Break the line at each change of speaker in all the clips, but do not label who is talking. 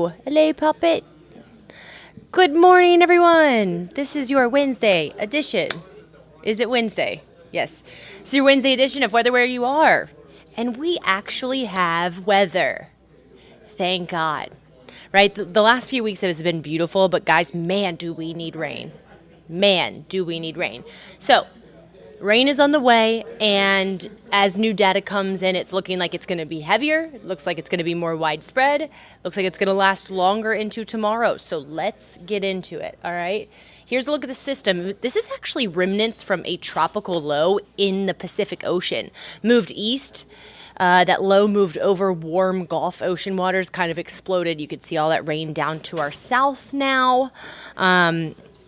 Hello, Puppet. Good morning, everyone. This is your Wednesday edition. Is it Wednesday? Yes. It's your Wednesday edition of Weather Where You Are. And we actually have weather. Thank God. Right? The last few weeks has been beautiful, but guys, man, do we need rain. Man, do we need rain. So, rain is on the way, and as new data comes in, it's looking like it's going to be heavier. It looks like it's going to be more widespread. Looks like it's going to last longer into tomorrow. So let's get into it, all right? Here's a look at the system. This is actually remnants from a tropical low in the Pacific Ocean. Moved east. That low moved over warm Gulf Ocean waters, kind of exploded. You can see all that rain down to our south now.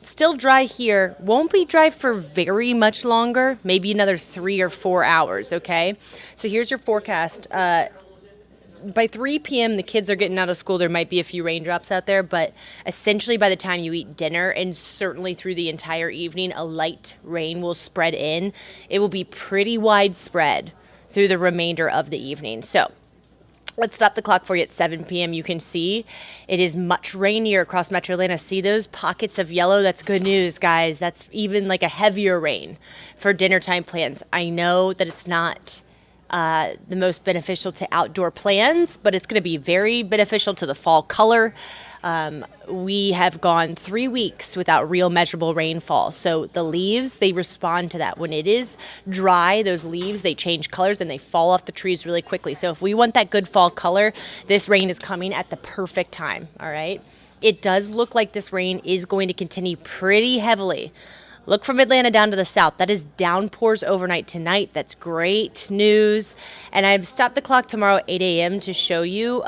Still dry here. Won't be dry for very much longer, maybe another 3 or 4 hours, okay? So here's your forecast. By 3 p.m., the kids are getting out of school. There might be a few raindrops out there, but essentially by the time you eat dinner and certainly through the entire evening, a light rain will spread in. It will be pretty widespread through the remainder of the evening. So let's stop the clock for you at 7 p.m. You can see it is much rainier across Metro Atlanta. See those pockets of yellow? That's good news, guys. That's even like a heavier rain for dinner time plans. I know that it's not the most beneficial to outdoor plans, but it's going to be very beneficial to the fall color. We have gone 3 weeks without real measurable rainfall. So the leaves, they respond to that. When it is dry, those leaves, they change colors and they fall off the trees really quickly. So if we want that good fall color, this rain is coming at the perfect time, all right? It does look like this rain is going to continue pretty heavily. Look from Atlanta down to the south. That is downpours overnight tonight. That's great news. And I've stopped the clock tomorrow at 8 a.m. to show you.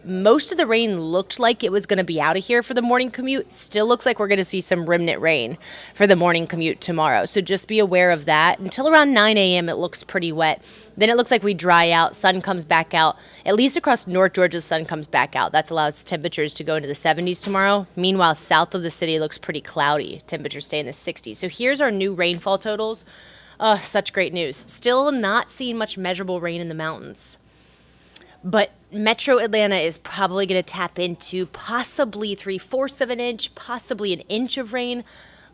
Most of the rain looked like it was going to be out of here for the morning commute. Still looks like we're going to see some remnant rain for the morning commute tomorrow. So just be aware of that. Until around 9 a.m. it looks pretty wet. Then it looks like we dry out. Sun comes back out. At least across North Georgia, the sun comes back out. That allows temperatures to go into the 70s tomorrow. Meanwhile, south of the city looks pretty cloudy. Temperatures stay in the 60s. So here's our new rainfall totals. Oh, such great news. Still not seeing much measurable rain in the mountains. But Metro Atlanta is probably going to tap into possibly 3/4 of an inch, possibly an inch of rain.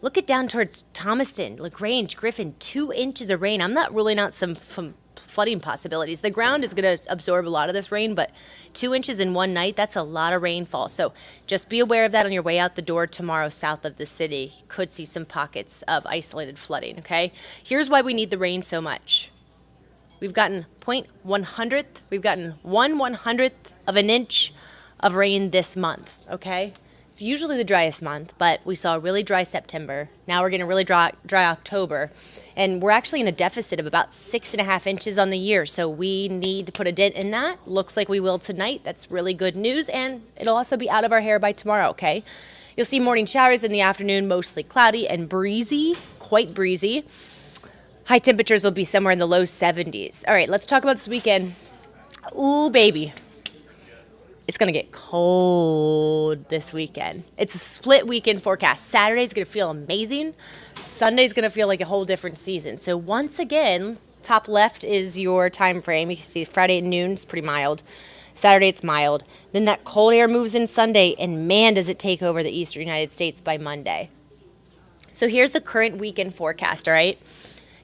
Look it down towards Thomaston, LaGrange, Griffin, 2 inches of rain. I'm not ruling out some flooding possibilities. The ground is going to absorb a lot of this rain, but 2 inches in one night, that's a lot of rainfall. So just be aware of that on your way out the door tomorrow south of the city. You could see some pockets of isolated flooding, okay? Here's why we need the rain so much. We've gotten 0.100th, we've gotten 1/100th of an inch of rain this month, okay? It's usually the driest month, but we saw a really dry September. Now we're getting a really dry October. And we're actually in a deficit of about 6.5 inches on the year. So we need to put a dent in that. Looks like we will tonight. That's really good news. And it'll also be out of our hair by tomorrow, okay? You'll see morning showers in the afternoon, mostly cloudy and breezy, quite breezy. High temperatures will be somewhere in the low 70s. All right, let's talk about this weekend. Ooh, baby. It's going to get cold this weekend. It's a split weekend forecast. Saturday's going to feel amazing. Sunday's going to feel like a whole different season. So once again, top left is your time frame. You can see Friday at noon is pretty mild. Saturday it's mild. Then that cold air moves in Sunday, and man, does it take over the eastern United States by Monday. So here's the current weekend forecast, all right?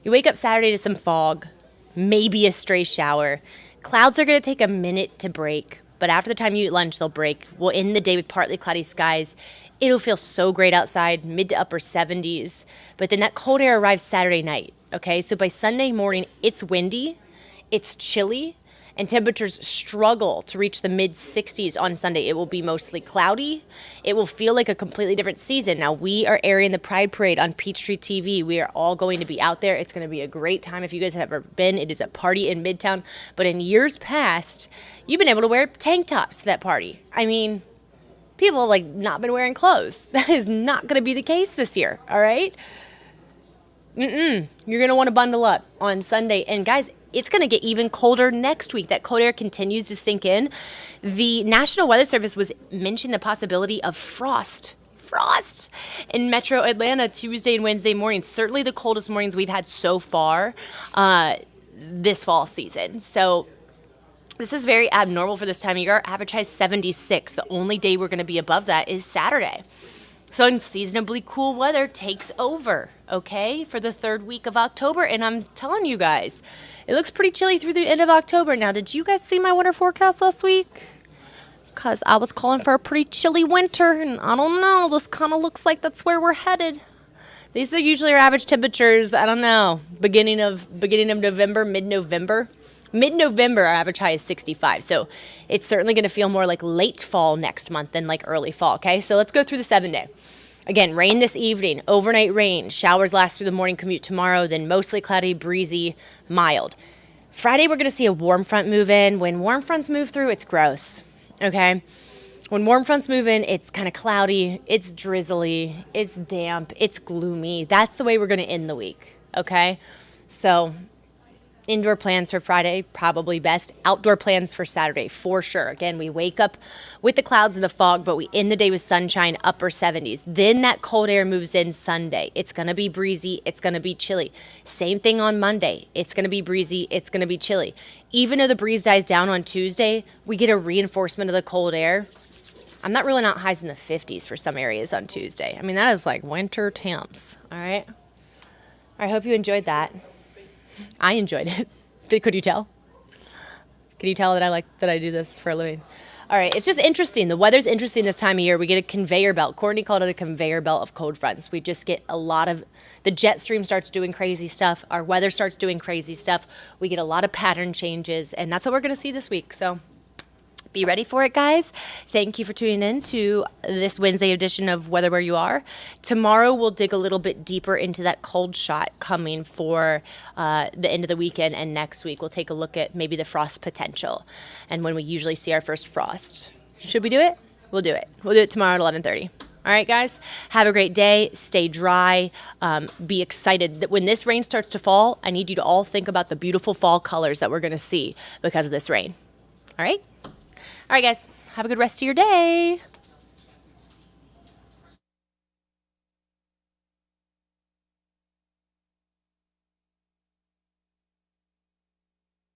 You wake up Saturday to some fog, maybe a stray shower. Clouds are going to take a minute to break, but after the time you eat lunch, they'll break. We'll end the day with partly cloudy skies. It'll feel so great outside, mid to upper 70s. But then that cold air arrives Saturday night, okay? So by Sunday morning, it's windy, it's chilly, and temperatures struggle to reach the mid-60s on Sunday. It will be mostly cloudy. It will feel like a completely different season. Now, we are airing the Pride Parade on Peachtree TV. We are all going to be out there. It's going to be a great time. If you guys have ever been, it is a party in Midtown. But in years past, you've been able to wear tank tops to that party. I mean, people have, not been wearing clothes. That is not going to be the case this year, all right? You're going to want to bundle up on Sunday. And, guys, it's going to get even colder next week. That cold air continues to sink in. The National Weather Service was mentioning the possibility of frost in Metro Atlanta Tuesday and Wednesday mornings. Certainly the coldest mornings we've had so far this fall season. So This is very abnormal for this time of year. Our average high is 76. The only day we're going to be above that is Saturday. So unseasonably cool weather takes over, okay, for the third week of October. And I'm telling you guys, it looks pretty chilly through the end of October. Now, did you guys see my winter forecast last week? Because I was calling for a pretty chilly winter, and I don't know. This kind of looks like that's where we're headed. These are usually our average temperatures, I don't know, beginning of November, mid-November. Mid-November, our average high is 65. So it's certainly going to feel more like late fall next month than like early fall, okay? So let's go through the 7-day. Again, rain this evening, overnight rain. Showers last through the morning commute tomorrow, then mostly cloudy, breezy, mild. Friday, we're going to see a warm front move in. When warm fronts move through, it's gross, okay? When warm fronts move in, it's kind of cloudy, it's drizzly, it's damp, it's gloomy. That's the way we're going to end the week, okay? So indoor plans for Friday, probably best. Outdoor plans for Saturday, for sure. Again, we wake up with the clouds and the fog, but we end the day with sunshine, upper 70s. Then that cold air moves in Sunday. It's going to be breezy. It's going to be chilly. Same thing on Monday. It's going to be breezy. It's going to be chilly. Even though the breeze dies down on Tuesday, we get a reinforcement of the cold air. I'm not ruling out highs in the 50s for some areas on Tuesday. I mean, that is like winter temps, all right? I hope you enjoyed that. I enjoyed it. Could you tell? Can you tell that I do this for a living? All right, it's just interesting. The weather's interesting this time of year. We get a conveyor belt. Courtney called it a conveyor belt of cold fronts. We just get a lot of, the jet stream starts doing crazy stuff. Our weather starts doing crazy stuff. We get a lot of pattern changes, and that's what we're going to see this week. So be ready for it, guys. Thank you for tuning in to this Wednesday edition of Weather Where You Are. Tomorrow, we'll dig a little bit deeper into that cold shot coming for the end of the weekend, and next week, we'll take a look at maybe the frost potential and when we usually see our first frost. Should we do it? We'll do it. We'll do it tomorrow at 11:30. All right, guys, have a great day. Stay dry. Be excited that when this rain starts to fall, I need you to all think about the beautiful fall colors that we're going to see because of this rain. All right? All right, guys, have a good rest of your day.